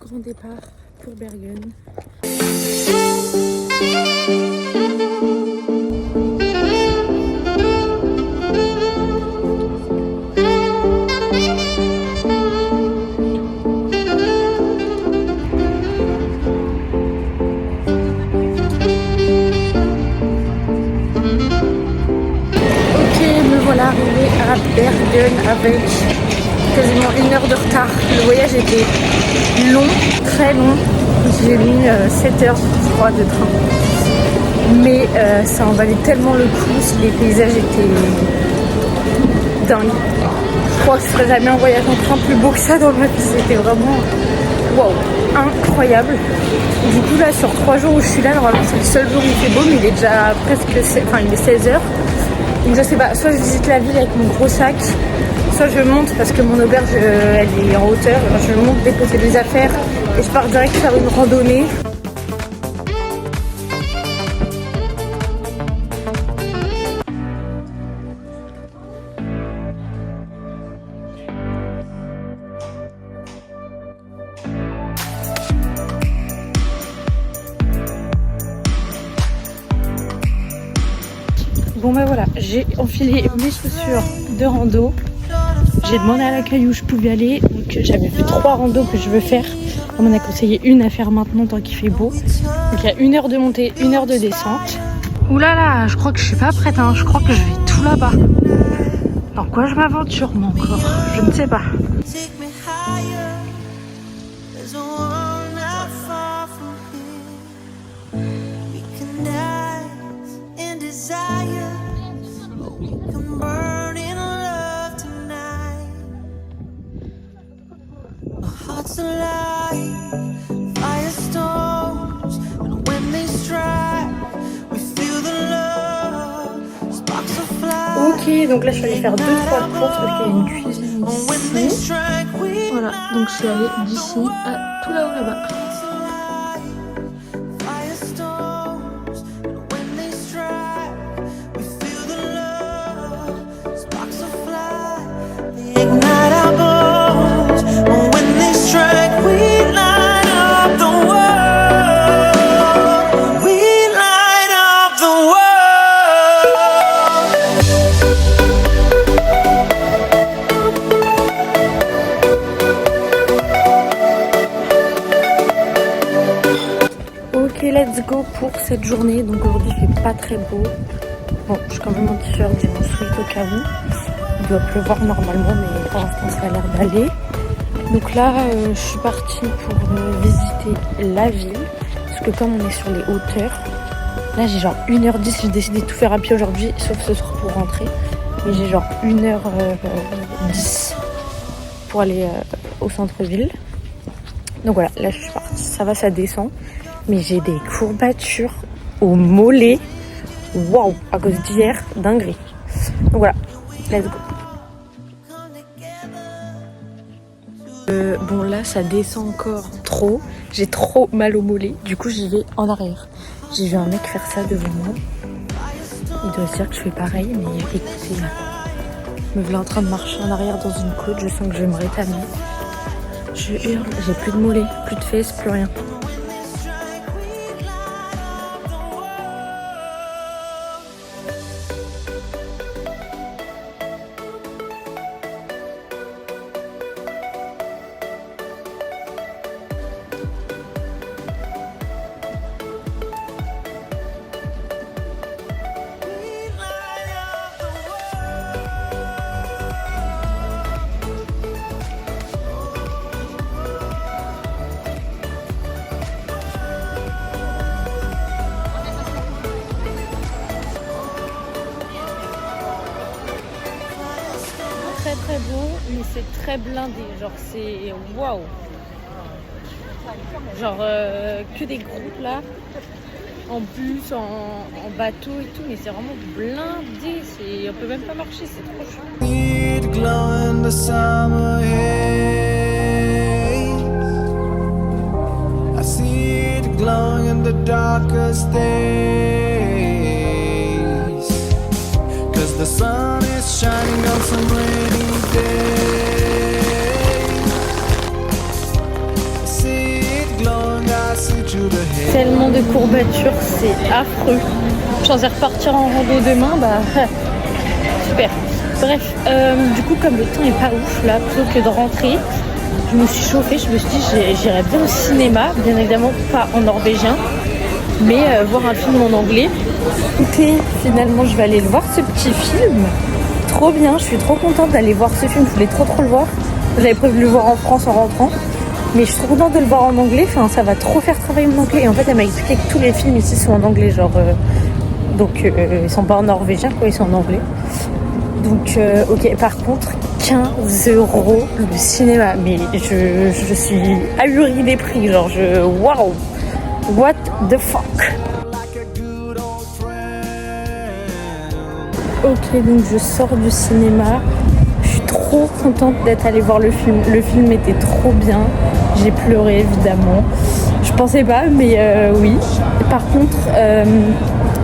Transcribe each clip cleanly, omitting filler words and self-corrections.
grand départ pour Bergen. Voilà, arrivé à Bergen avec quasiment 1 heure de retard. Le voyage était long, très long. J'ai mis 7 heures, je crois, de train. Mais ça en valait tellement le coup. Les paysages étaient dingues. Je crois que je ferai jamais un voyage en train plus beau que ça dans ma vie. C'était vraiment waouh, incroyable. Du coup là, sur 3 jours où je suis là, normalement c'est le seul jour où il fait beau, mais il est déjà il est 16 heures. Donc je sais pas, soit je visite la ville avec mon gros sac, soit je monte parce que mon auberge elle est en hauteur, je monte déposer des affaires et je pars direct faire une randonnée. Bon ben voilà, j'ai enfilé mes chaussures de rando. J'ai demandé à l'accueil où je pouvais aller. Donc j'avais fait 3 randos que je veux faire. On m'en a conseillé une à faire maintenant tant qu'il fait beau. Donc il y a 1 heure de montée, 1 heure de descente. Ouh là là, je crois que je suis pas prête, hein. Je crois que je vais tout là-bas. Dans quoi je m'aventure moi encore? Je ne sais pas. Ok, donc là je suis allée faire 2-3 courses parce qu'il y a une cuisine ici. Voilà, donc je suis allée d'ici à tout là-haut là-bas. Let's go pour cette journée. Donc aujourd'hui il fait pas très beau. Bon, je suis quand même en t-shirt, j'ai mon sweat au cas où. Il doit pleuvoir normalement, mais pour l'instant ça a l'air d'aller. Donc là je suis partie pour visiter la ville. Parce que comme on est sur les hauteurs, là j'ai genre 1h10. J'ai décidé de tout faire à pied aujourd'hui, sauf ce soir pour rentrer. Mais j'ai genre 1h10 pour aller au centre-ville. Donc voilà, là je suis partie. Ça va, ça descend. Mais j'ai des courbatures au mollet. Waouh, à cause d'hier, dinguerie. Donc voilà, let's go. Bon là, ça descend encore trop. J'ai trop mal au mollet. Du coup, j'y vais en arrière. J'ai vu un mec faire ça devant moi. Il doit se dire que je fais pareil, mais écoutez, me voilà en train de marcher en arrière dans une côte. Je sens que je vais me rétamer. Je hurle, j'ai plus de mollet, plus de fesses, plus rien. Très beau, mais c'est très blindé, genre c'est waouh, genre que des groupes là, en bus, en bateau et tout, mais c'est vraiment blindé, on peut même pas marcher, c'est trop chaud. The sun is shining on some rainy days. See Tellement de courbatures, c'est affreux. Je suis censée repartir en rando demain, bah super. Bref, du coup comme le temps est pas ouf là, plutôt que de rentrer, je me suis chauffée, je me suis dit j'irais bien au cinéma, bien évidemment pas en norvégien, mais voir un film en anglais. Écoutez, finalement je vais aller le voir ce petit film. Trop bien, je suis trop contente d'aller voir ce film, je voulais trop le voir. J'avais prévu de le voir en France en rentrant. Mais je suis trop contente de le voir en anglais, enfin ça va trop faire travailler mon anglais. Et en fait elle m'a expliqué que tous les films ici sont en anglais, genre ils sont pas en norvégien quoi, ils sont en anglais. Donc ok, par contre 15 € le cinéma, mais je suis ahurie des prix, genre waouh, what the fuck. Ok, donc je sors du cinéma. Je suis trop contente d'être allée voir le film. Le film était trop bien. J'ai pleuré évidemment. Je pensais pas, mais oui. Par contre,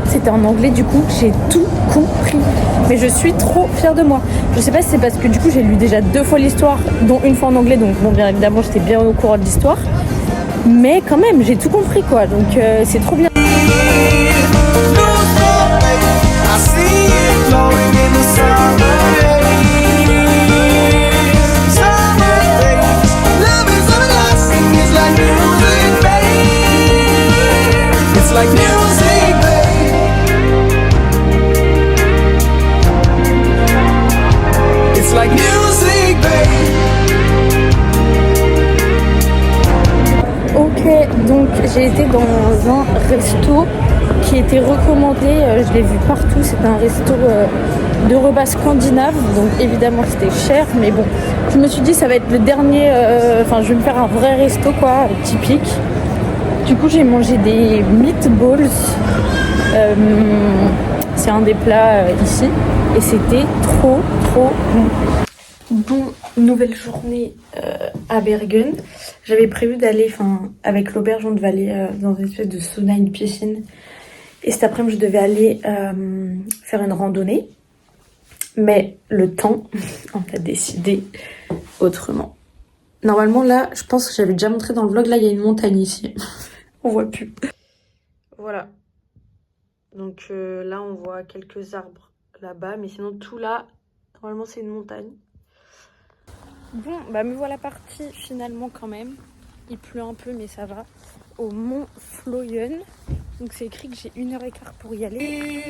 c'était en anglais, du coup j'ai tout compris. Mais je suis trop fière de moi. Je sais pas si c'est parce que du coup j'ai lu déjà 2 fois l'histoire, dont une fois en anglais, donc bon bien évidemment j'étais bien au courant de l'histoire. Mais quand même, j'ai tout compris quoi, donc c'est trop bien. Donc j'ai été dans un resto qui était recommandé, je l'ai vu partout, c'était un resto de repas scandinave, donc évidemment c'était cher, mais bon, je me suis dit ça va être le dernier, je vais me faire un vrai resto quoi, typique. Du coup j'ai mangé des meatballs, c'est un des plats ici, et c'était trop bon. Bon, nouvelle journée à Bergen. J'avais prévu d'aller, avec l'auberge, on devait aller dans une espèce de sauna, une piscine. Et cet après-midi, je devais aller faire une randonnée. Mais le temps, on a décidé autrement. Normalement, là, je pense que j'avais déjà montré dans le vlog, là, il y a une montagne ici. On voit plus. Voilà. Donc là, on voit quelques arbres là-bas. Mais sinon, tout là, normalement, c'est une montagne. Bon, bah me voilà partie finalement quand même. Il pleut un peu mais ça va. Au Mont Fløyen. Donc c'est écrit que j'ai 1h15 pour y aller.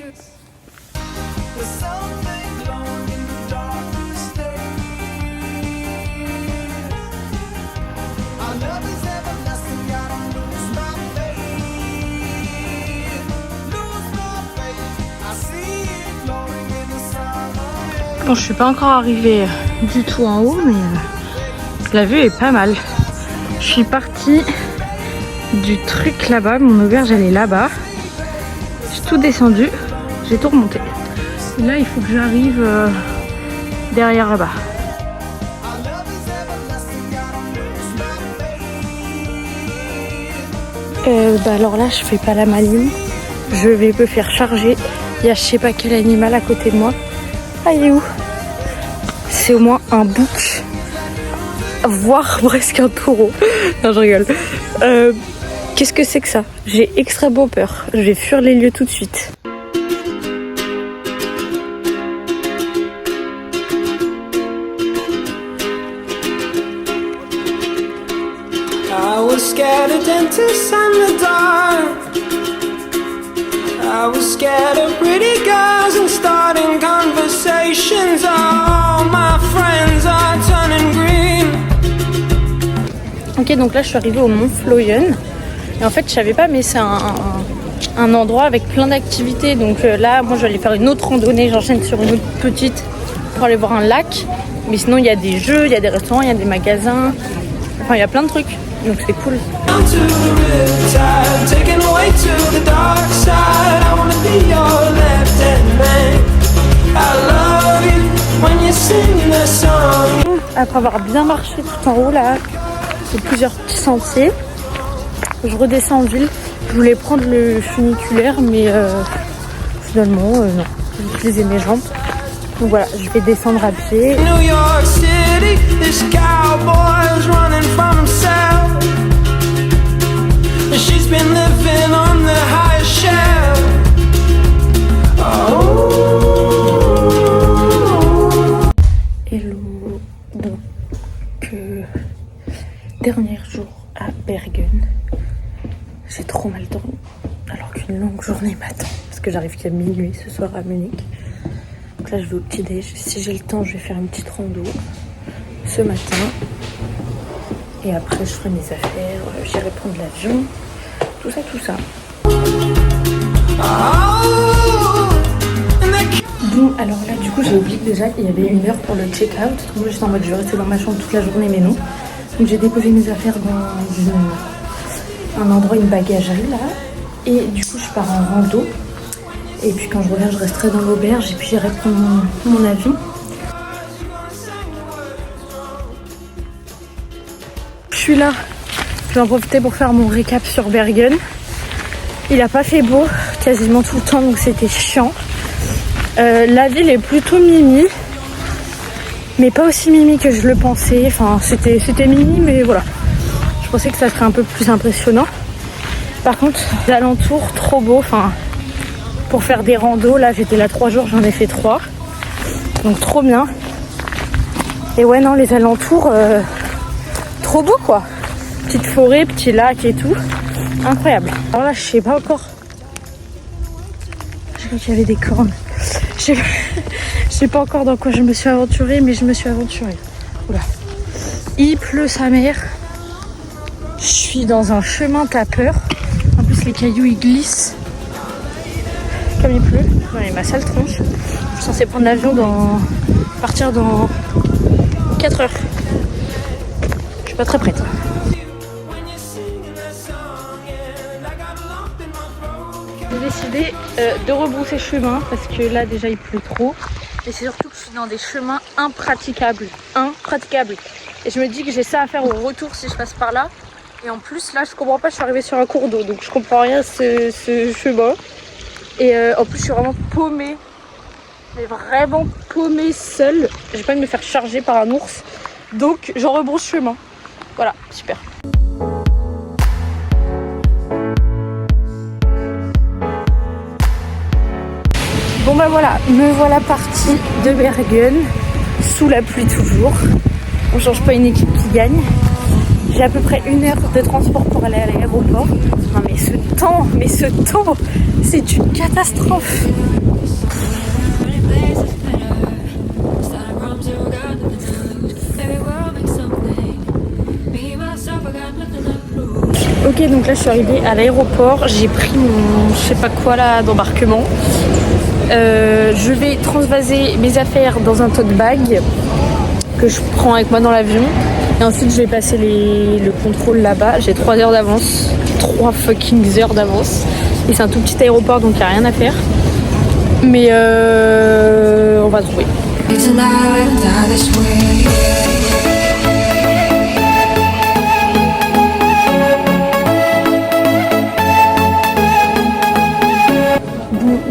Bon, je suis pas encore arrivée du tout en haut, mais la vue est pas mal. Je suis partie du truc là-bas, mon auberge elle est là-bas. J'ai tout descendu, j'ai tout remonté. Et là, il faut que j'arrive derrière là-bas. Alors là, je fais pas la maline. Je vais me faire charger. Il y a je sais pas quel animal à côté de moi. Ah, il est où? C'est au moins un bouc, voire presque un taureau. Non, je rigole. Qu'est-ce que c'est que ça? J'ai extrêmement peur. Je vais fuir les lieux tout de suite. I was scared of dentists and the dark. I was scared of pretty girls and starting conversations. All my friends are turning green. Ok, donc là je suis arrivée au Mont Fløyen. Et en fait je savais pas, mais c'est un endroit avec plein d'activités. Donc là moi je vais aller faire une autre randonnée. J'enchaîne sur une autre petite pour aller voir un lac. Mais sinon il y a des jeux, il y a des restaurants, il y a des magasins. Enfin il y a plein de trucs. Donc c'est cool. Après avoir bien marché tout en haut là, c'est plusieurs petits sentiers. Je redescends en ville. Je voulais prendre le funiculaire, mais finalement non. J'ai utilisé mes jambes. Donc voilà, je vais descendre à pied. New York City, this cowboy is running from himself. She's been living à Bergen. J'ai trop mal dormi, alors qu'une longue journée m'attend, parce que j'arrive qu'à minuit ce soir à Munich. Donc là je vais au petit déj. Si j'ai le temps, je vais faire une petite rando ce matin. Et après je ferai mes affaires, j'irai prendre l'avion, tout ça, tout ça. Bon, alors là du coup j'ai oublié que déjà il y avait 1 heure pour le check-out. Donc moi j'étais en mode je vais rester dans ma chambre toute la journée, mais non. Donc j'ai déposé mes affaires dans un endroit, une bagagerie là. Et du coup je pars en rando. Et puis quand je reviens je resterai dans l'auberge et puis j'irai prendre mon avion. Je suis là, je vais en profiter pour faire mon récap sur Bergen. Il a pas fait beau quasiment tout le temps, donc c'était chiant. La ville est plutôt mimi, mais pas aussi mimi que je le pensais. Enfin, c'était mimi, mais voilà. Je pensais que ça serait un peu plus impressionnant. Par contre, les alentours, trop beau. Enfin, pour faire des randos, là j'étais là 3 jours, j'en ai fait 3. Donc trop bien. Et ouais, non, les alentours, trop beau quoi. Petite forêt, petit lac et tout. Incroyable. Alors là, je sais pas encore. Je crois qu'il y avait des cornes. Je sais pas encore dans quoi je me suis aventurée, mais je me suis aventurée. Oula. Il pleut sa mère. Je suis dans un chemin tapeur. En plus, les cailloux ils glissent. Comme il pleut. Ouais, ma sale tronche. Je suis censée prendre l'avion partir dans 4 heures. Je suis pas très prête. J'ai décidé de rebrousser chemin parce que là déjà il pleut trop. Et c'est surtout que je suis dans des chemins impraticables. Et je me dis que j'ai ça à faire au retour si je passe par là. Et en plus là je comprends pas, je suis arrivée sur un cours d'eau. Donc je comprends rien ce chemin. Et en plus je suis vraiment paumée. Mais vraiment paumée seule. J'ai pas envie de me faire charger par un ours. Donc j'en rebrousse chemin. Voilà, super. Bon bah voilà, me voilà partie de Bergen, sous la pluie toujours. On change pas une équipe qui gagne. J'ai à peu près 1 heure de transport pour aller à l'aéroport. Non mais ce temps, c'est une catastrophe. Ok, donc là je suis arrivée à l'aéroport, j'ai pris mon je sais pas quoi là d'embarquement. Je vais transvaser mes affaires dans un tote bag que je prends avec moi dans l'avion. Et ensuite je vais passer le contrôle là-bas. J'ai 3 heures d'avance. 3 fucking heures d'avance. Et c'est un tout petit aéroport donc il n'y a rien à faire. Mais on va trouver.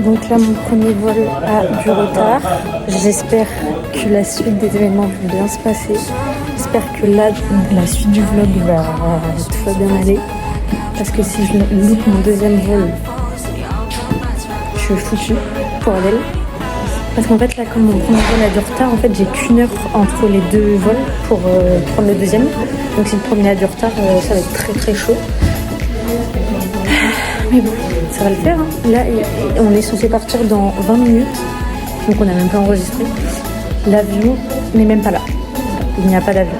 Donc là mon premier vol a du retard. J'espère que la suite des événements va bien se passer. J'espère que la suite du vlog tout va bien aller. Parce que si je loupe mon 2e vol, je suis foutue pour Adèle. Parce qu'en fait là comme mon premier vol a du retard, en fait j'ai qu'1 heure entre les 2 vols pour prendre le 2e. Donc si le premier a du retard, ça va être très très chaud. Mais bon, ça va le faire. Hein. Là, on est censé partir dans 20 minutes. Donc on n'a même pas enregistré. L'avion n'est même pas là. Il n'y a pas d'avion.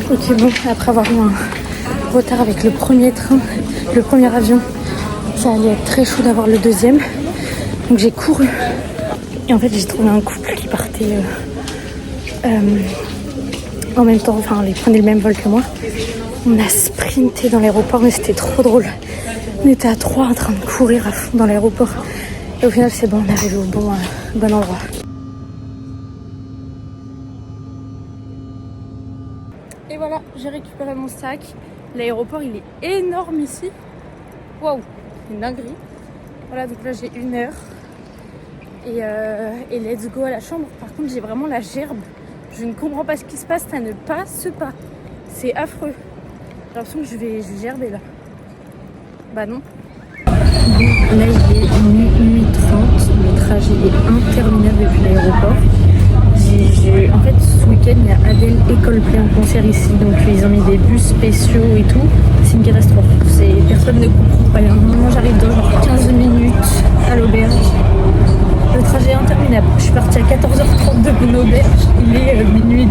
Ok, bon, après avoir eu un retard avec le premier train, le premier avion, ça allait être très chaud d'avoir le 2e. Donc j'ai couru. Et en fait, j'ai trouvé un couple qui partait en même temps, enfin, ils prenaient le même vol que moi. On a sprinté dans l'aéroport, mais c'était trop drôle. On était à 3 en train de courir à fond dans l'aéroport. Et au final, c'est bon, on est arrivé au bon endroit. Et voilà, j'ai récupéré mon sac. L'aéroport, il est énorme ici. Waouh, une dinguerie. Voilà, donc là j'ai 1 heure. Et let's go à la chambre. Par contre, j'ai vraiment la gerbe. Je ne comprends pas ce qui se passe, ça ne passe pas. C'est affreux. J'ai l'impression que je vais gerber là. Bah non. Là il est minuit 30. Le trajet est interminable depuis l'aéroport. En fait, ce week-end, il y a Adèle et Coldplay en concert ici. Donc ils ont mis des bus spéciaux et tout. C'est une catastrophe. Personne ne comprend rien. Moi j'arrive dans genre 15 minutes à l'auberge. Le trajet est interminable. Je suis partie à 14h30 de mon auberge. Il est minuit.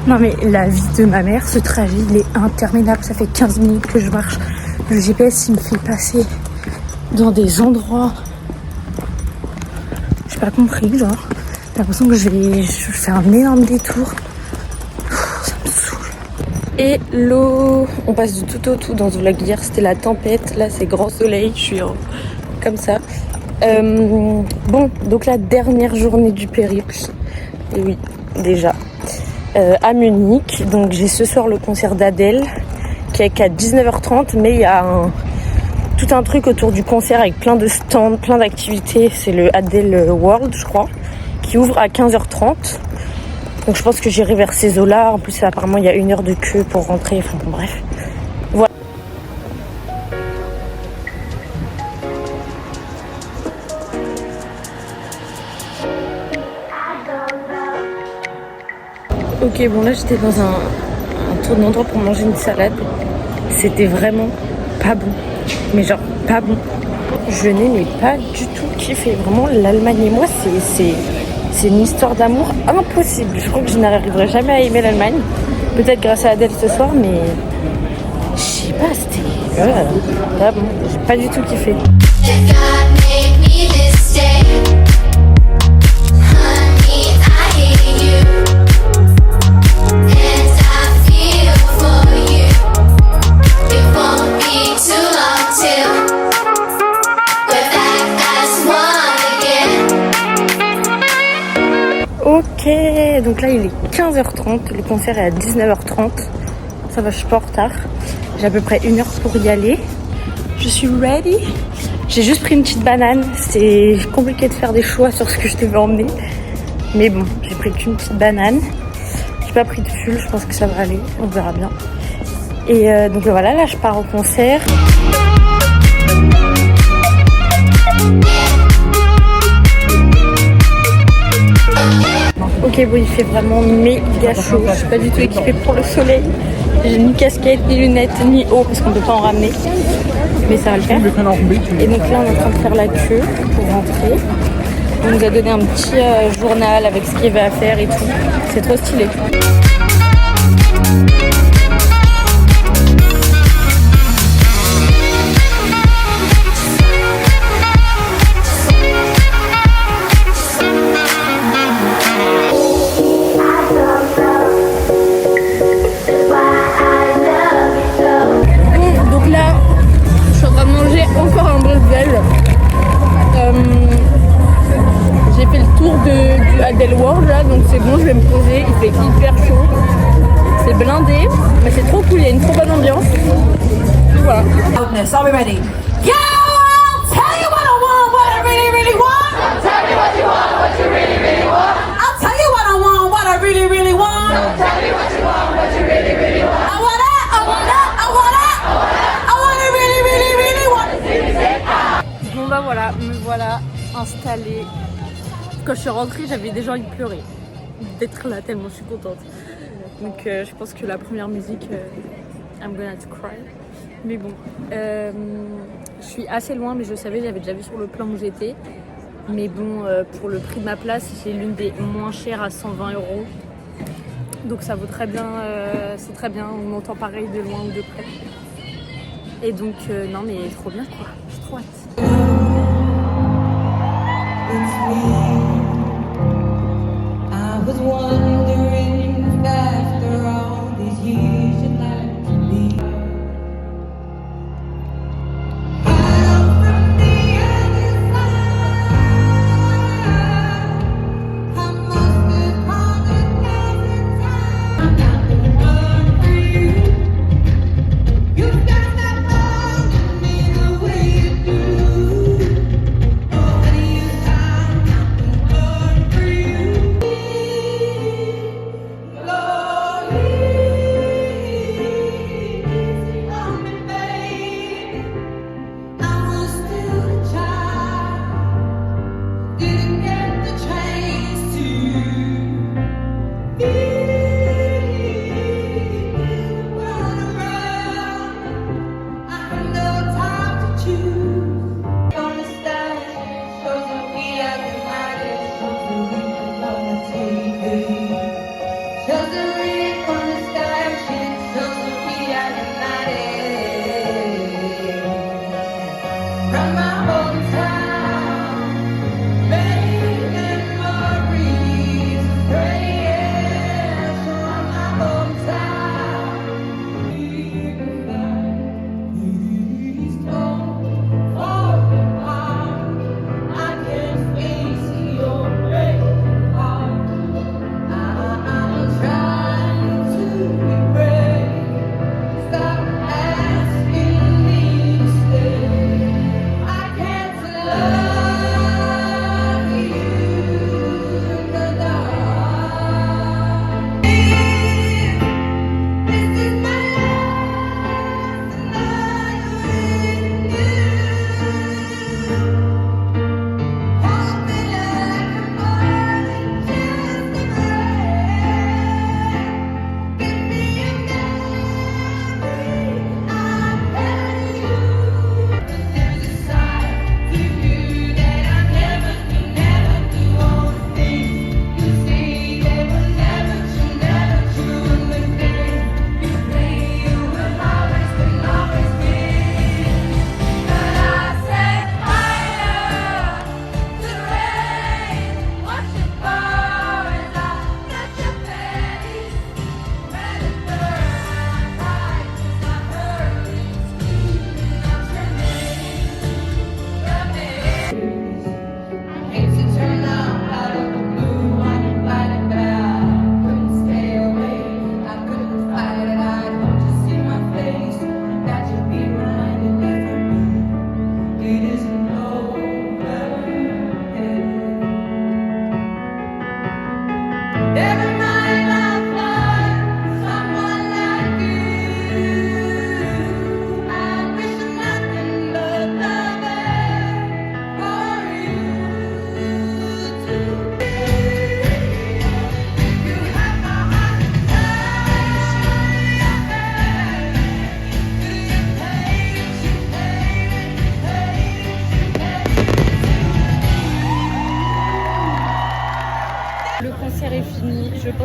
Non mais la vie de ma mère, ce trajet il est interminable. Ça fait 15 minutes que je marche. Le GPS il me fait passer dans des endroits. J'ai pas compris, genre. J'ai l'impression que je fais un énorme détour. Ça me saoule. Et l'eau, on passe du tout au tout dans ce vlog. Hier c'était la tempête, là c'est grand soleil. Je suis comme ça. Bon, donc la dernière journée du périple. Et oui, déjà. À Munich. Donc j'ai ce soir le concert d'Adèle qui est à 19h30, mais il y a tout un truc autour du concert avec plein de stands, plein d'activités. C'est le Adèle World, je crois, qui ouvre à 15h30. Donc je pense que j'irai vers ces eaux-là. En plus, apparemment, il y a 1 heure de queue pour rentrer. Enfin bon, bref. Voilà. Ok, bon là j'étais dans un tour d'endroit pour manger une salade. C'était vraiment pas bon. Mais genre pas bon. Je n'aimais pas du tout kiffé. Vraiment l'Allemagne et moi c'est une histoire d'amour impossible. Je crois que je n'arriverai jamais à aimer l'Allemagne. Peut-être grâce à Adèle ce soir, mais je sais pas, c'était pas bon. J'ai pas du tout kiffé. Ok, donc là il est 15h30, le concert est à 19h30. Ça va, je suis pas en retard. J'ai à peu près 1 heure pour y aller. Je suis ready. J'ai juste pris une petite banane. C'est compliqué de faire des choix sur ce que je devais emmener. Mais bon, j'ai pris qu'une petite banane. J'ai pas pris de pull, je pense que ça va aller. On verra bien. Et donc voilà, là je pars au concert. Ok, bon, il fait vraiment méga chaud. Je suis pas du tout équipée pour le soleil. J'ai ni casquette, ni lunettes, ni eau parce qu'on peut pas en ramener. Mais ça va le faire. Et donc là, on est en train de faire la queue pour rentrer. On nous a donné un petit journal avec ce qu'il y avait à faire et tout. C'est trop stylé. J'ai fait le tour du Adèle World là, donc c'est bon, je vais me poser. Il fait hyper chaud, c'est blindé, mais c'est trop cool, il y a une trop bonne ambiance. Donc voilà. Are we ready? Yo, I'll tell you what I want, what I really, really want. I'll tell you what you want, what you really, really want. I'll tell you what I want, what I really, really want. I'll tell you what you want, what you really, really want. I want it, I want it, I want it, I want it, I want it really, really, really want. Bon bah voilà, me voilà installée. Quand je suis rentrée, j'avais déjà envie de pleurer, d'être là tellement je suis contente. Donc je pense que la première musique, I'm gonna cry. Mais bon, je suis assez loin, mais je savais, j'avais déjà vu sur le plan où j'étais. Mais bon, pour le prix de ma place, c'est l'une des moins chères à 120 €. Donc ça vaut très bien, c'est très bien, on entend pareil de loin ou de près. Et donc, non mais trop bien quoi, j'ai trop hâte. I was wondering if after all these years you'd like to be. Out from the other side, I must have called it every time. I'm not the one for you. You've got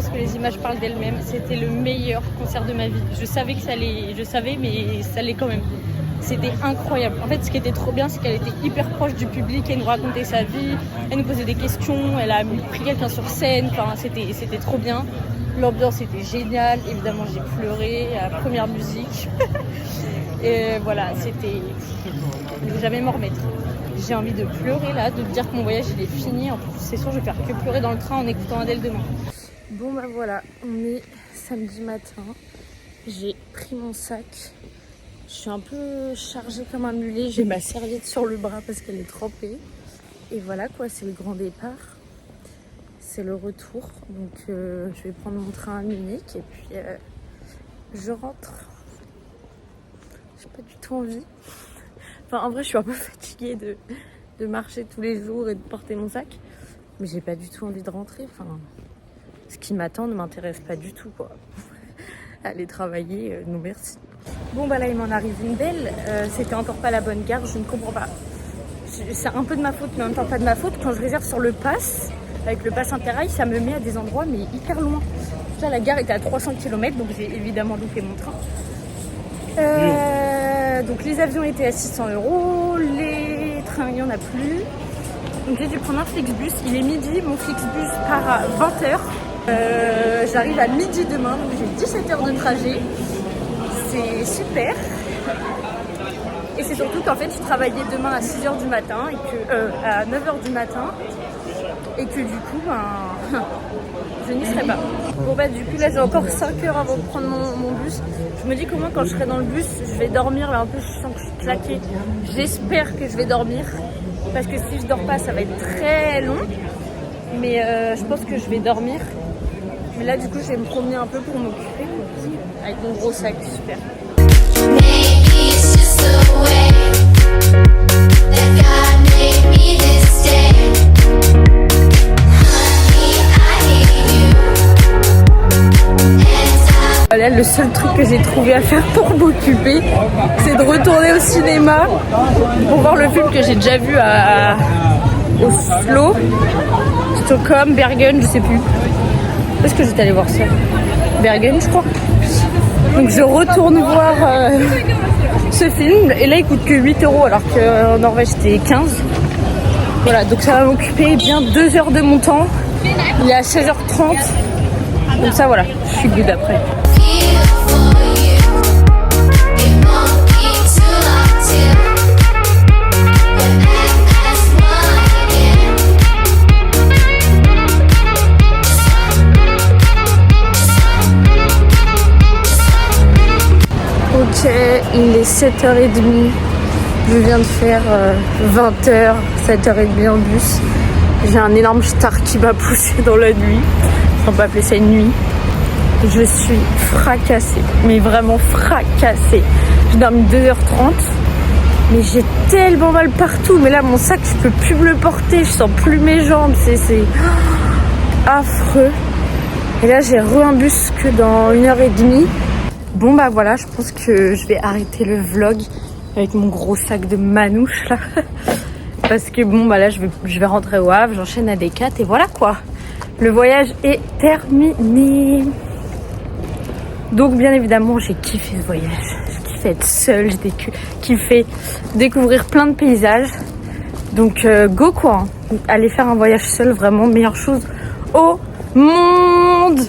pense que les images parlent d'elles-mêmes. C'était le meilleur concert de ma vie. Je savais que ça allait, mais ça allait quand même. C'était incroyable. En fait, ce qui était trop bien, c'est qu'elle était hyper proche du public. Elle nous racontait sa vie, elle nous posait des questions, elle a pris quelqu'un sur scène. Enfin, c'était trop bien. L'ambiance était géniale. Évidemment, j'ai pleuré à la première musique. Et voilà, c'était... Je vais jamais m'en remettre. J'ai envie de pleurer là, de me dire que mon voyage il est fini. En plus, c'est sûr, je vais faire que pleurer dans le train en écoutant Adèle demain. Bon bah voilà, on est samedi matin. J'ai pris mon sac. Je suis un peu chargée comme un mulet. J'ai ma serviette sur le bras parce qu'elle est trempée. Et voilà quoi, c'est le grand départ. C'est le retour. Donc je vais prendre mon train à Munich et puis je rentre. J'ai pas du tout envie. Enfin, en vrai, je suis un peu fatiguée de marcher tous les jours et de porter mon sac. Mais j'ai pas du tout envie de rentrer. Enfin, ce qui m'attend ne m'intéresse pas du tout, quoi. Aller travailler, non merci. Bon, bah là, il m'en arrive une belle. C'était encore pas la bonne gare, je ne comprends pas. C'est un peu de ma faute, mais en même temps pas de ma faute. Quand je réserve sur le pass, avec le pass Interrail, ça me met à des endroits, mais hyper loin. Là, la gare était à 300 km, donc j'ai évidemment loupé mon train. Donc les avions étaient à 600 €, les trains il n'y en a plus. Donc j'ai dû prendre un Flixbus, il est midi, mon Flixbus part à 20h. J'arrive à midi demain, donc j'ai 17 heures de trajet. C'est super. Et c'est surtout qu'en fait je travaillais demain à 6h du matin, et que, à 9h du matin. Et que du coup, ben, je n'y serai pas. Bon bah du coup là j'ai encore 5 heures avant de prendre mon bus. Je me dis comment quand je serai dans le bus, je vais dormir. Là un peu je sens que je suis claquée. J'espère que je vais dormir. Parce que si je dors pas ça va être très long. Mais je pense que je vais dormir. Mais là du coup je vais me promener un peu pour m'occuper. Avec mon gros sac, super. Là, le seul truc que j'ai trouvé à faire pour m'occuper, c'est de retourner au cinéma pour voir le film que j'ai déjà vu à Oslo, Stockholm, Bergen, je sais plus. Où est-ce que j'étais allée voir ça? Bergen, je crois. Donc je retourne voir ce film et là il coûte que 8 € alors qu'en Norvège c'était 15. Voilà, donc ça va m'occuper bien 2 heures de mon temps. Il est à 16h30. Donc ça voilà, je suis good après. Ok, il est 7h30. Je viens de faire 20h, 7h30 en bus. J'ai un énorme star qui m'a poussé dans la nuit. On peut appeler ça une nuit. Je suis fracassée, mais vraiment fracassée. J'ai dormi 2h30, mais j'ai tellement mal partout. Mais là, mon sac, je peux plus me le porter. Je sens plus mes jambes. C'est affreux. Et là, j'ai un bus que dans 1h30. Bon bah voilà, je pense que je vais arrêter le vlog avec mon gros sac de manouche là. Parce que bon bah là, je vais rentrer au Havre, j'enchaîne à Decat et voilà quoi. Le voyage est terminé. Donc bien évidemment j'ai kiffé ce voyage. J'ai kiffé être seule, j'ai kiffé découvrir plein de paysages. Donc go quoi, aller faire un voyage seul, vraiment meilleure chose au monde.